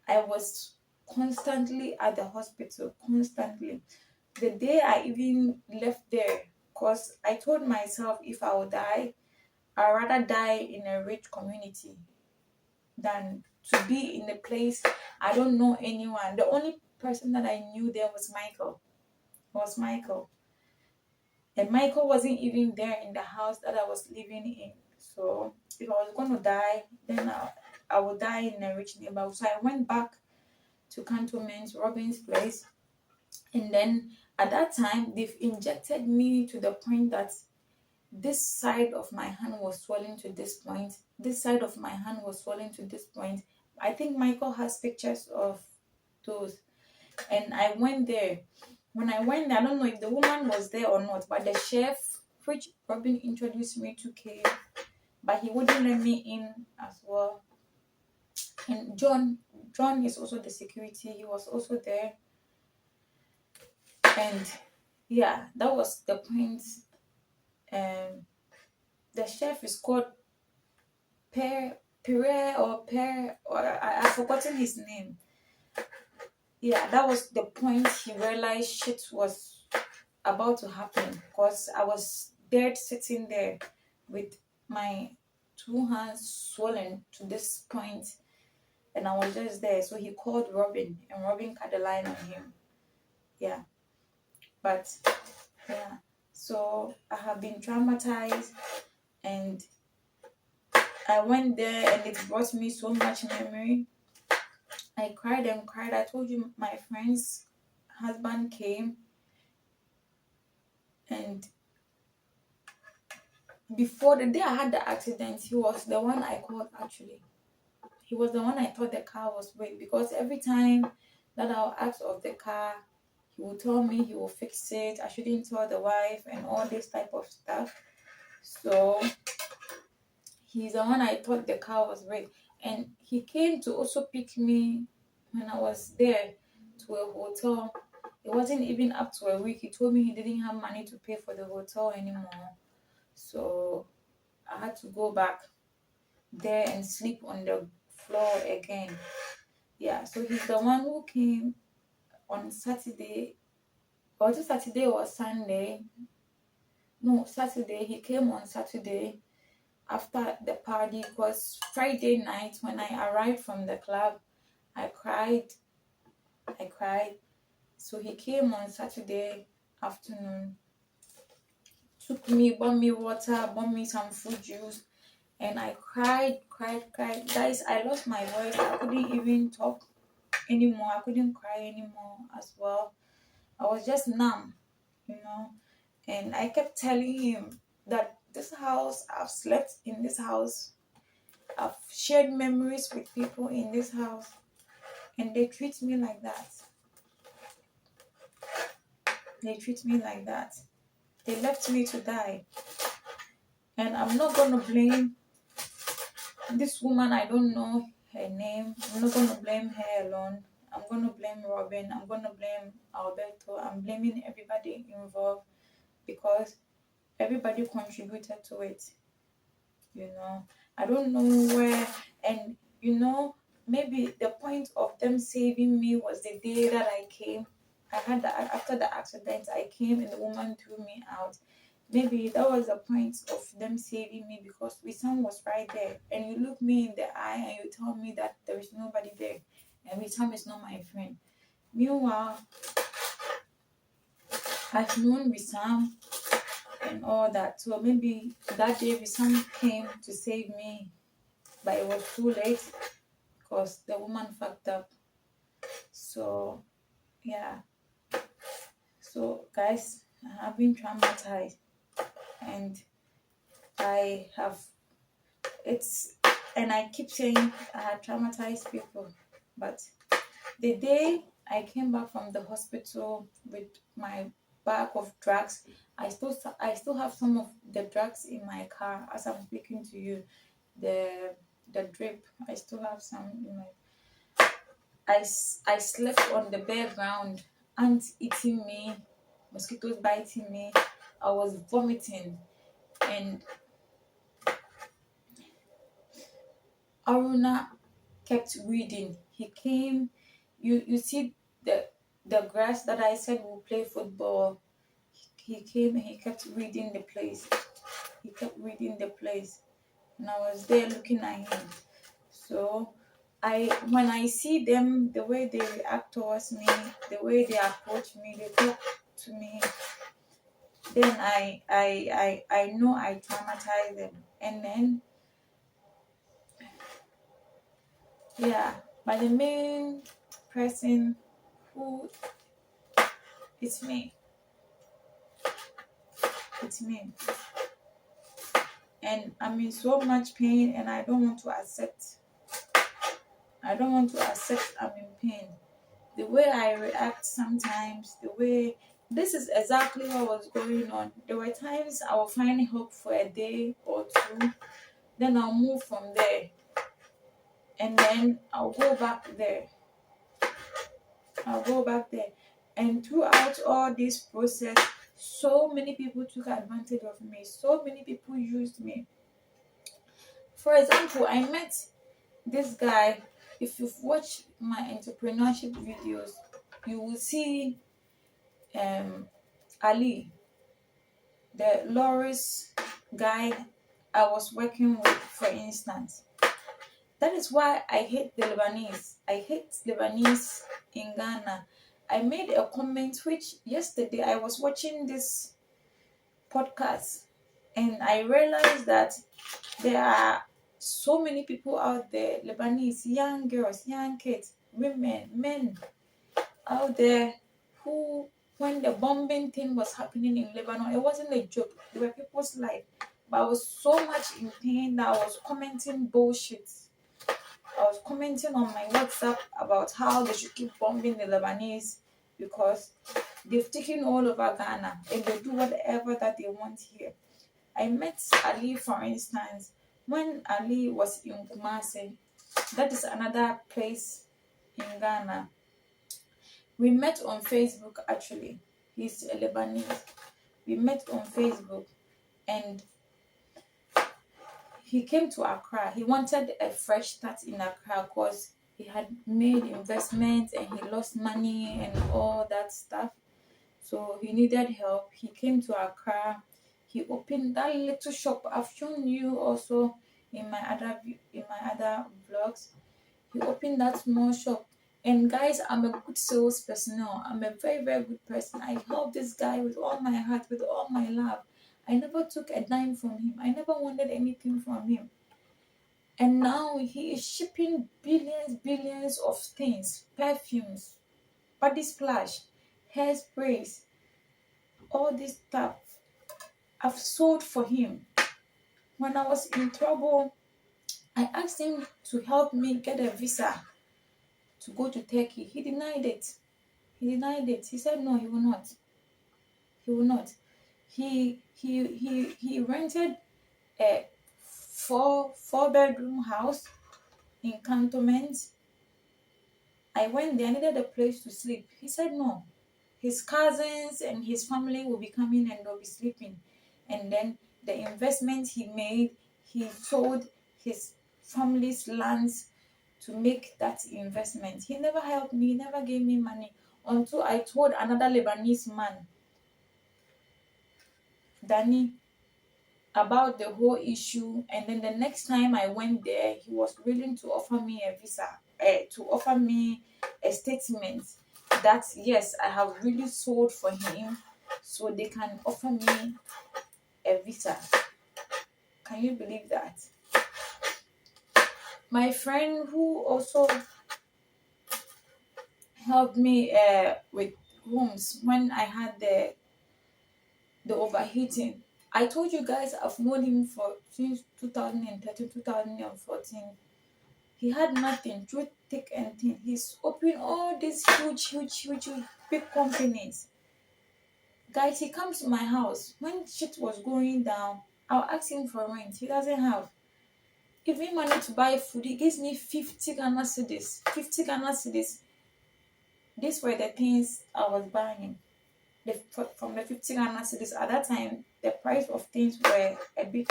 I was constantly at the hospital, constantly. The day I even left there, because I told myself if I would die, I'd rather die in a rich community than to be in a place I don't know anyone. The only person that I knew there was Michael. And Michael wasn't even there in the house that I was living in. So if I was going to die, then I would die in a rich neighborhood. So I went back to Cantonment, Robin's place. And then at that time, they've injected me to the point that this side of my hand was swelling to this point. This side of my hand was swelling to this point. I think Michael has pictures of those. And I went there. When I went there, I don't know if the woman was there or not, but the chef, which Robin introduced me to, came, but he wouldn't let me in as well. And John is also the security. He was also there. And yeah, that was the point. The chef is called Pere or I've forgotten his name. Yeah, that was the point he realized shit was about to happen, because I was dead sitting there with my two hands swollen to this point, and I was just there. So he called Robin, and Robin cut the line on him. Yeah, but yeah, so I have been traumatized, and I went there and it brought me so much memory. I cried and cried. I told you my friend's husband came, and before the day I had the accident, he was the one I called actually. He was the one I thought the car was with, because every time that I'll ask of the car, he will tell me he will fix it. I shouldn't tell the wife and all this type of stuff. So he's the one I thought the car was with. And he came to also pick me when I was there to a hotel. It wasn't even up to a week. He told me he didn't have money to pay for the hotel anymore. So I had to go back there and sleep on the floor again. Yeah, so he's the one who came on Saturday. Was it Saturday or Sunday? No, Saturday. He came on Saturday after the party because Friday night when I arrived from the club, I cried. I cried. So he came on Saturday afternoon, took me, bought me water, bought me some fruit juice, and I cried, cried, cried. Guys, I lost my voice. I couldn't even talk anymore. I couldn't cry anymore as well. I was just numb, you know. And I kept telling him that this house, I've slept in this house, I've shared memories with people in this house, and they treat me like that. They treat me like that. They left me to die. And I'm not gonna blame this woman. I don't know her name. I'm not gonna blame her alone. I'm gonna blame Robin. I'm gonna blame Alberto. I'm blaming everybody involved because everybody contributed to it. You know, I don't know where, and maybe the point of them saving me was the day that I came. I had after the accident, I came and the woman threw me out. Maybe that was the point of them saving me because Wissam was right there, and you look me in the eye and you tell me that there is nobody there, and Wissam is not my friend. Meanwhile, I've known Wissam and all that, so maybe that day Wissam came to save me, but it was too late because the woman fucked up. So yeah, so guys, I've been traumatized, and I have it's and I keep saying I had traumatized people, but the day I came back from the hospital with my bag of drugs, I still have some of the drugs in my car as I'm speaking to you. The drip, I still have some in my. I slept on the bare ground, ants eating me, mosquitoes biting me. I was vomiting, and Aruna kept reading. He came. You see the grass that I said will play football. He came and he kept reading the place. He kept reading the place, and I was there looking at him. So when I see them, the way they react towards me, the way they approach me, they talk to me, then I know I traumatize them. And then yeah, but the main person who it's me. It's me. And I'm in so much pain and I don't want to accept. I don't want to accept I'm in pain. The way I react sometimes, the way this is exactly what was going on. There were times I will find hope for a day or two, then I'll move from there, and then I'll go back there. I'll go back there. And throughout all this process, so many people took advantage of me. So many people used me. For example, I met this guy. If you've watched my entrepreneurship videos, you will see Ali, the Loris guy I was working with, for instance. That is why I hate the Lebanese. I hate Lebanese in Ghana. I made a comment which yesterday I was watching this podcast and I realized that there are so many people out there, Lebanese, young girls, young kids, women, men out there who, when the bombing thing was happening in Lebanon, it wasn't a joke. They were people's life. But I was so much in pain that I was commenting bullshit. I was commenting on my WhatsApp about how they should keep bombing the Lebanese because they've taken all over Ghana and they do whatever that they want here. I met Ali, for instance, when Ali was in Kumasi. That is another place in Ghana. We met on Facebook actually. He's a Lebanese. We met on Facebook and he came to Accra. He wanted a fresh start in Accra because he had made investments and he lost money and all that stuff. So he needed help. He came to Accra. He opened that little shop. I've shown you also in my other vlogs. He opened that small shop. And guys, I'm a good sales personnel. I'm a very, very good person. I help this guy with all my heart, with all my love. I never took a dime from him. I never wanted anything from him. And now he is shipping billions of things, perfumes, body splash, hairsprays, all this stuff. I've sold for him. When I was in trouble, I asked him to help me get a visa to go to Turkey. He denied it. He said no, he will not. He will not. He rented a four bedroom house in Cantonment. I went there, I needed a place to sleep. He said no. His cousins and his family will be coming and they'll be sleeping. And then the investment he made, he sold his family's lands to make that investment. He never helped me, he never gave me money until I told another Lebanese man, Danny, about the whole issue. And then the next time I went there, he was willing to offer me a visa, to offer me a statement that yes, I have really sold for him, so they can offer me a visa. Can you believe that? My friend who also helped me with rooms when I had the overheating. I told you guys I've known him for since 2013, 2014. He had nothing through thick and thin. He's opened all these huge big companies. Guys, he comes to my house. When shit was going down, I'll ask him for rent. He doesn't have. Even money to buy food, he gives me 50 Ghana cedis. 50 Ghana cedis. These were the things I was buying. From the 50 Ghana cedis. At that time, the price of things were a bit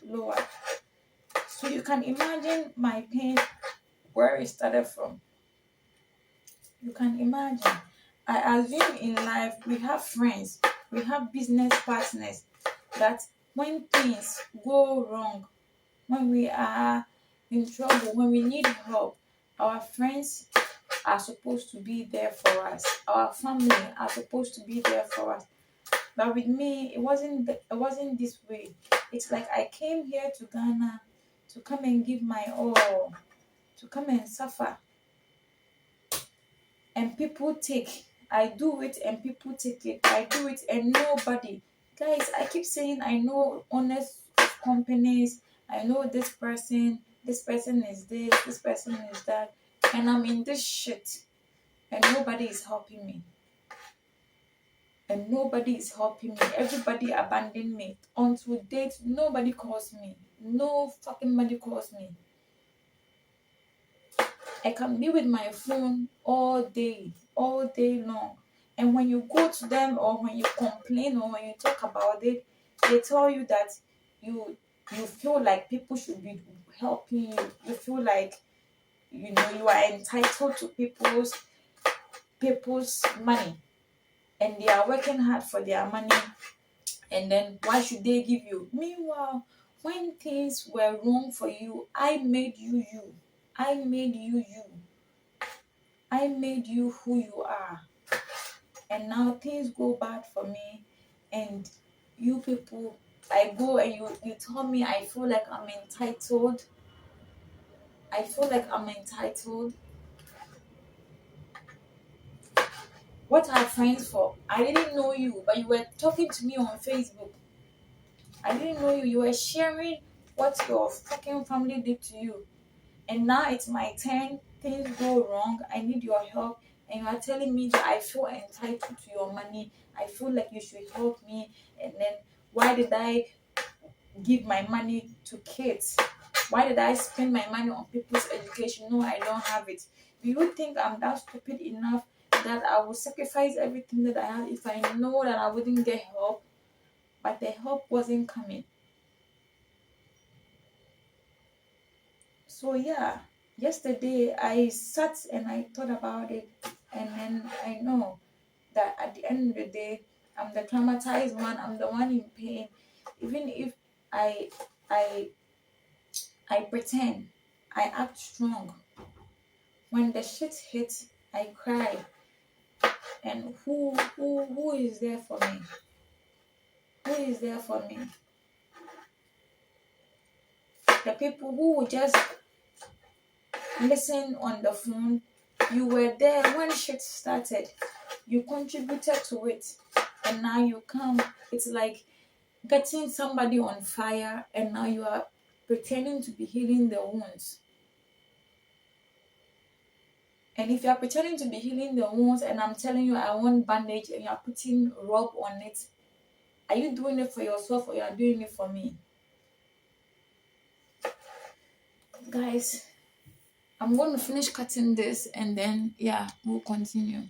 lower. So you can imagine my pain, where it started from. You can imagine. I assume in life we have friends, we have business partners that when things go wrong, when we are in trouble, when we need help, our friends are supposed to be there for us. Our family are supposed to be there for us. But with me, it wasn't this way. It's like I came here to Ghana to come and give my all, to come and suffer. And people take. I do it and people take it. I do it and nobody. Guys, I keep saying I know honest companies. I know this person is this person is that. And I'm in this shit. And nobody is helping me. And nobody is helping me. Everybody abandoned me. Until date, nobody calls me. No fucking body calls me. I can be with my phone all day long. And when you go to them or when you complain or when you talk about it, they tell you that you feel like people should be helping you. You feel like you are entitled to people's money, and they are working hard for their money. And then why should they give you? Meanwhile, when things were wrong for you, I made you you. I made you you. I made you who you are. And now things go bad for me. And you people, I go and you tell me I feel like I'm entitled. I feel like I'm entitled. What are friends for? I didn't know you, but you were talking to me on Facebook. I didn't know you. You were sharing what your fucking family did to you. And now it's my turn. Things go wrong. I need your help. And you are telling me that I feel entitled to your money. I feel like you should help me. And then why did I give my money to kids? Why did I spend my money on people's education? No, I don't have it. Do you think I'm that stupid enough that I will sacrifice everything that I have if I know that I wouldn't get help? But the help wasn't coming. So yeah, yesterday I sat and I thought about it, and then I know that at the end of the day, I'm the traumatized one. I'm the one in pain. Even if I I I pretend, I act strong. When the shit hits, I cry. And who is there for me? Who is there for me? The people who will just listen on the phone. You were there when shit started. You contributed to it. And now you come. It's like getting somebody on fire and now you are pretending to be healing the wounds. And if you are pretending to be healing the wounds and I'm telling you I want bandage and you are putting rub on it, are you doing it for yourself or you are doing it for me? Guys, I'm going to finish cutting this and then, yeah, we'll continue.